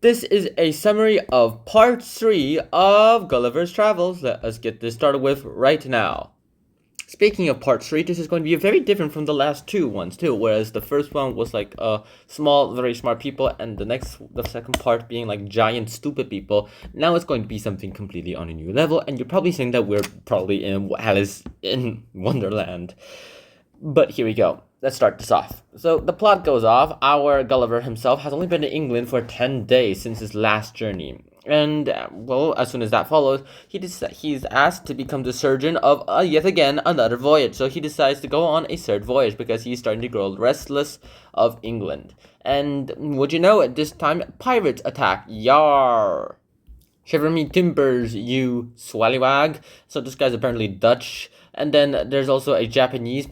This is a summary of part 3 of Gulliver's Travels. Let us get this started with right now. Speaking of part 3, this is going to be very different from the last two ones too, whereas the first one was like small, very smart people, and the second part being like giant, stupid people. Now it's going to be something completely on a new level, and you're probably saying that we're probably in Alice in Wonderland. But here we go. Let's start this off. So the plot goes off. Our Gulliver himself has only been in England for 10 days since his last journey. And, well, as soon as that follows, he's asked to become the surgeon of, yet again, another voyage. So he decides to go on a third voyage because he's starting to grow restless of England. And, would you know, at this time, pirates attack. Yar! Shiver me timbers, you swallywag. So this guy's apparently Dutch. And then there's also a Japanese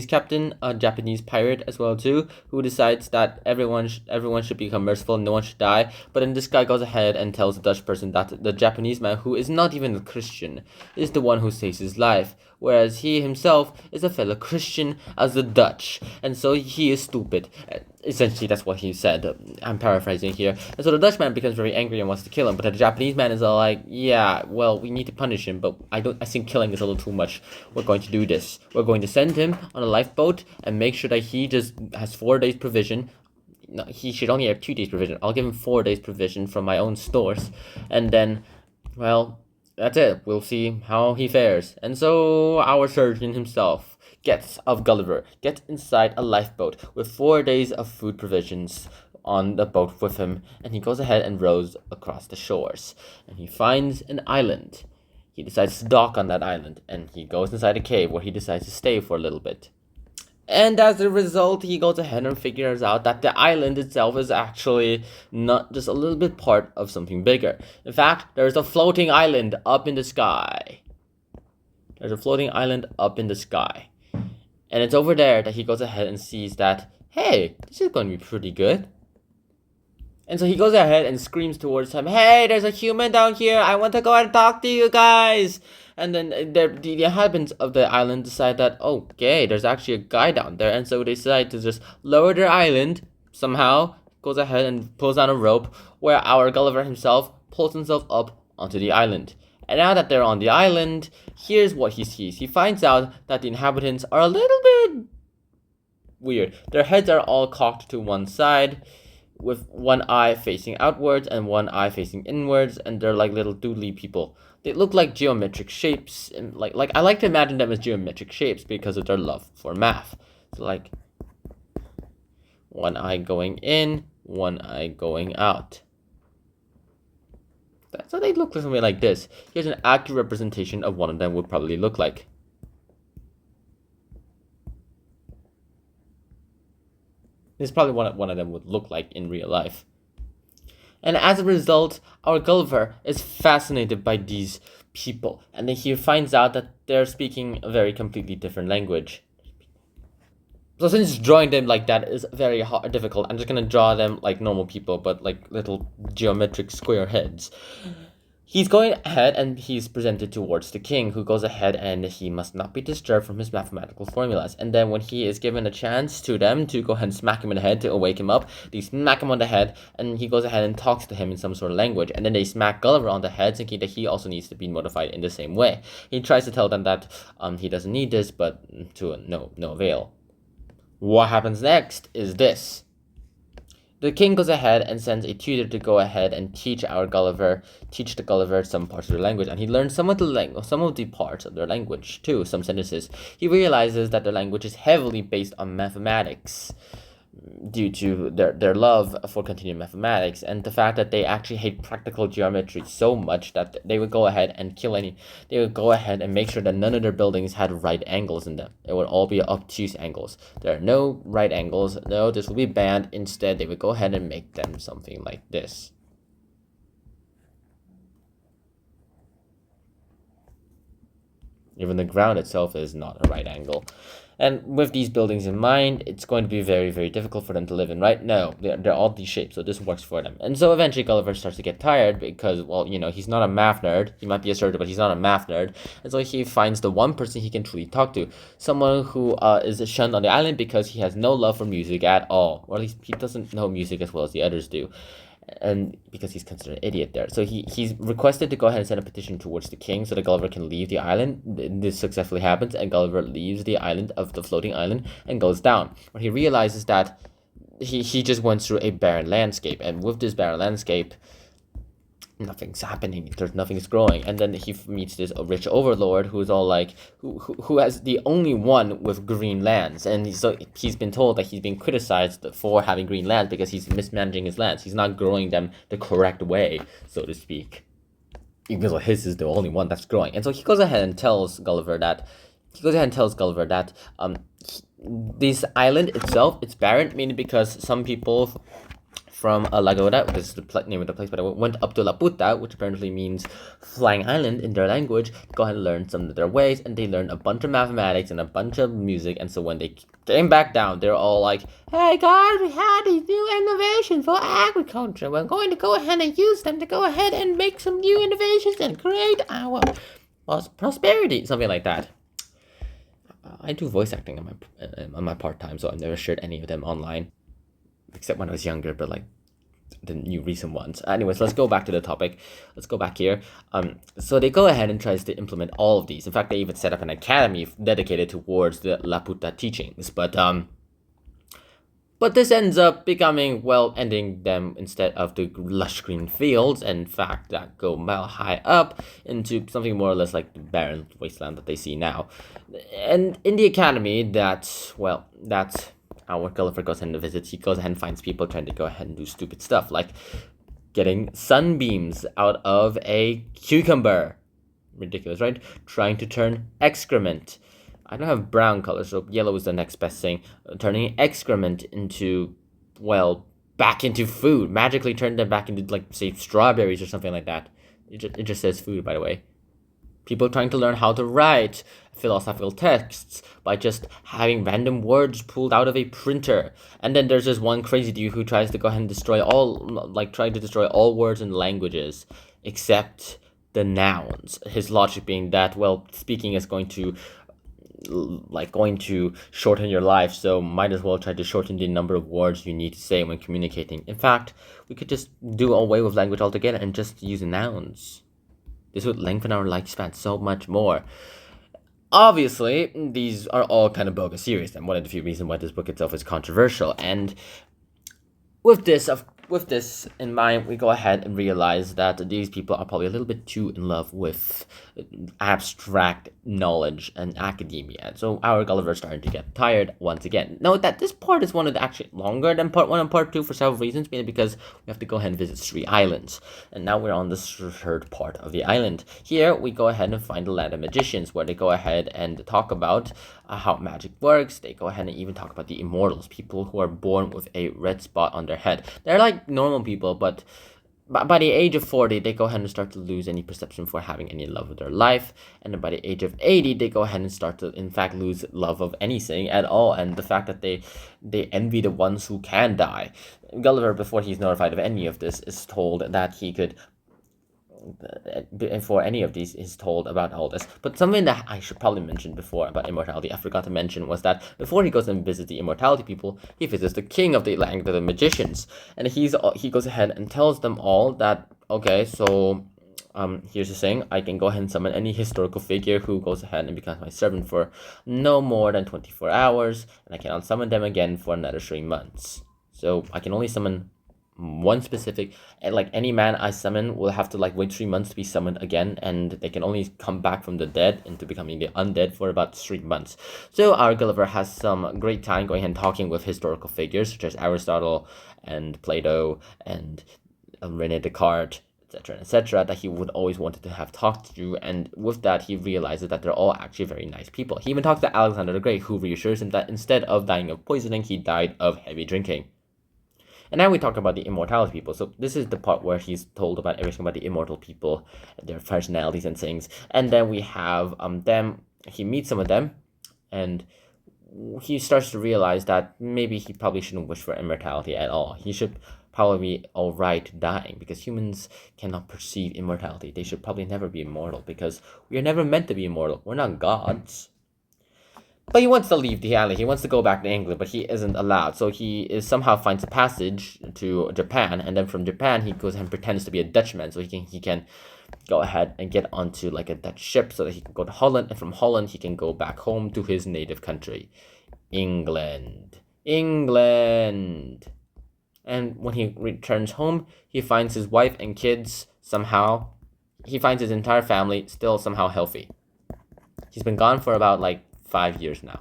captain, a Japanese pirate as well too, who decides that everyone should become merciful, no one should die. But then this guy goes ahead and tells the Dutch person that the Japanese man, who is not even a Christian, is the one who saves his life, whereas he himself is a fellow Christian as the Dutch, and so he is stupid. Essentially, that's what he said. I'm paraphrasing here. And so the Dutchman becomes very angry and wants to kill him, but the Japanese man is all like, yeah, well, we need to punish him, but I think killing is a little too much. We're going to do this. We're going to send him on a lifeboat and make sure that he just has 4 days provision. No, he should only have 2 days provision. I'll give him 4 days provision from my own stores, and then, well, that's it. We'll see how he fares. And so our surgeon himself Gulliver gets inside a lifeboat with 4 days of food provisions on the boat with him, and he goes ahead and rows across the shores, and he finds an island. He decides to dock on that island, and he goes inside a cave where he decides to stay for a little bit. And as a result, he goes ahead and figures out that the island itself is actually not just a little bit part of something bigger. In fact, there's a floating island up in the sky. And it's over there that he goes ahead and sees that, hey, this is going to be pretty good. And so he goes ahead and screams towards him, hey, there's a human down here. I want to go and talk to you guys. And then the inhabitants of the island decide that, okay, there's actually a guy down there. And so they decide to just lower their island somehow, goes ahead and pulls on a rope where our Gulliver himself pulls himself up onto the island. And now that they're on the island, here's what he sees. He finds out that the inhabitants are a little bit weird. Their heads are all cocked to one side, with one eye facing outwards and one eye facing inwards, and they're like little doodly people. They look like geometric shapes, and like I like to imagine them as geometric shapes because of their love for math. So like one eye going in, one eye going out. So they look something like this. Here's an accurate representation of one of them would probably look like. This is probably what one of them would look like in real life. And as a result, our Gulliver is fascinated by these people. And then he finds out that they're speaking a very completely different language. So since drawing them like that is very difficult, I'm just going to draw them like normal people, but like little geometric square heads. He's going ahead and he's presented towards the king, who goes ahead and he must not be disturbed from his mathematical formulas. And then when he is given a chance to them to go ahead and smack him in the head to wake him up, they smack him on the head and he goes ahead and talks to him in some sort of language. And then they smack Gulliver on the head, thinking that he also needs to be modified in the same way. He tries to tell them that he doesn't need this, but to no avail. What happens next is this. The king goes ahead and sends a tutor to go ahead and teach the Gulliver some parts of their language, and he learns some of the parts of their language too, some sentences. He realizes that their language is heavily based on mathematics, due to their love for continued mathematics and the fact that they actually hate practical geometry so much that they would go ahead and make sure that none of their buildings had right angles in them. It would all be obtuse angles. There are no right angles. No, this will be banned. Instead, they would go ahead and make them something like this. Even the ground itself is not a right angle. And with these buildings in mind, it's going to be very, very difficult for them to live in, right? No, they're all these shapes, so this works for them. And so eventually Gulliver starts to get tired because, well, he's not a math nerd. He might be a surgeon, but he's not a math nerd. And so he finds the one person he can truly talk to, someone who is shunned on the island because he has no love for music at all, or at least he doesn't know music as well as the others do, and because he's considered an idiot there. So he's requested to go ahead and send a petition towards the king so that Gulliver can leave the island. This successfully happens, and Gulliver leaves the island of the floating island and goes down, where he realizes that he just went through a barren landscape, and with this barren landscape, nothing's happening. Nothing's growing. And then he meets this rich overlord who's all like, who has the only one with green lands. And so he's been told that he's being criticized for having green lands because he's mismanaging his lands. He's not growing them the correct way, so to speak. Even though his is the only one that's growing. And so he goes ahead and tells Gulliver that this island itself, it's barren, meaning because some people from Lagoda, this is the name of the place, but I went up to Laputa, which apparently means flying island in their language, go ahead and learn some of their ways, and they learned a bunch of mathematics and a bunch of music, and so when they came back down, they're all like, hey guys, we had these new innovations for agriculture, we're going to go ahead and use them to go ahead and make some new innovations and create our prosperity, something like that. I do voice acting on my part-time, so I've never shared any of them online. Except when I was younger, but like the new recent ones. Anyways, let's go back to the topic. Let's go back here. So they go ahead and tries to implement all of these. In fact, they even set up an academy dedicated towards the Laputa teachings. But this ends up becoming, well, ending them instead of the lush green fields, in fact, that go mile high up into something more or less like the barren wasteland that they see now. And in the academy, that's our Gulliver goes ahead and visits. He goes ahead and finds people trying to go ahead and do stupid stuff, like getting sunbeams out of a cucumber. Ridiculous, right? Trying to turn excrement. I don't have brown color, so yellow is the next best thing. Turning excrement into, well, back into food. Magically turn them back into, like, say, strawberries or something like that. It just says food, by the way. People trying to learn how to write philosophical texts by just having random words pulled out of a printer. And then there's this one crazy dude who tries to go ahead and destroy all words and languages except the nouns. His logic being that, well, speaking is going to shorten your life, so might as well try to shorten the number of words you need to say when communicating. In fact, we could just do away with language altogether and just use nouns. This would lengthen our lifespan so much more. Obviously, these are all kind of bogus theories, and one of the few reasons why this book itself is controversial. And with this in mind, we go ahead and realize that these people are probably a little bit too in love with abstract knowledge and academia. So our Gulliver is starting to get tired once again. Note that this part is one of the actually longer than part 1 and part 2 for several reasons, mainly because we have to go ahead and visit 3 islands. And now we're on the third part of the island. Here we go ahead and find the land of magicians, where they go ahead and talk about how magic works. They go ahead and even talk about the immortals, people who are born with a red spot on their head. They're like normal people, but by the age of 40, they go ahead and start to lose any perception for having any love of their life. And then by the age of 80, they go ahead and start to, in fact, lose love of anything at all. And the fact that they envy the ones who can die. Gulliver, before he's notified of any of this, is told that he could, for any of these, is told about all this. But something that I should probably mention before about immortality, I forgot to mention, was that before he goes and visits the immortality people, he visits the king of the land of the magicians, and he goes ahead and tells them all that, okay, so here's the thing, I can go ahead and summon any historical figure who goes ahead and becomes my servant for no more than 24 hours, and I cannot summon them again for another 3 months. So I can only summon one specific, and like any man I summon will have to wait 3 months to be summoned again, and they can only come back from the dead into becoming the undead for about 3 months. So our Gulliver has some great time going and talking with historical figures such as Aristotle and Plato and Rene Descartes, etc., that he would always wanted to have talked to, and with that he realizes that they're all actually very nice people. He even talks to Alexander the Great, who reassures him that instead of dying of poisoning, he died of heavy drinking. And now we talk about the immortality people. So this is the part where he's told about everything about the immortal people, their personalities and things. And then we have them. He meets some of them, and he starts to realize that maybe he probably shouldn't wish for immortality at all. He should probably be alright dying, because humans cannot perceive immortality. They should probably never be immortal, because we are never meant to be immortal. We're not gods. But he wants to leave the island. He wants to go back to England, but he isn't allowed. So somehow finds a passage to Japan, and then from Japan he goes and pretends to be a Dutchman, so he can go ahead and get onto like a Dutch ship so that he can go to Holland, and from Holland he can go back home to his native country, England. England. And when he returns home, he finds his wife and kids somehow. He finds his entire family still somehow healthy. He's been gone for about like 5 years now.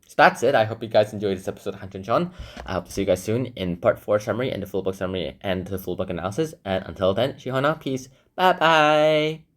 So that's it. I hope you guys enjoyed this episode of Hanchon. I hope to see you guys soon in part 4 summary and the full book summary and the full book analysis. And until then, Shihona, peace. Bye bye.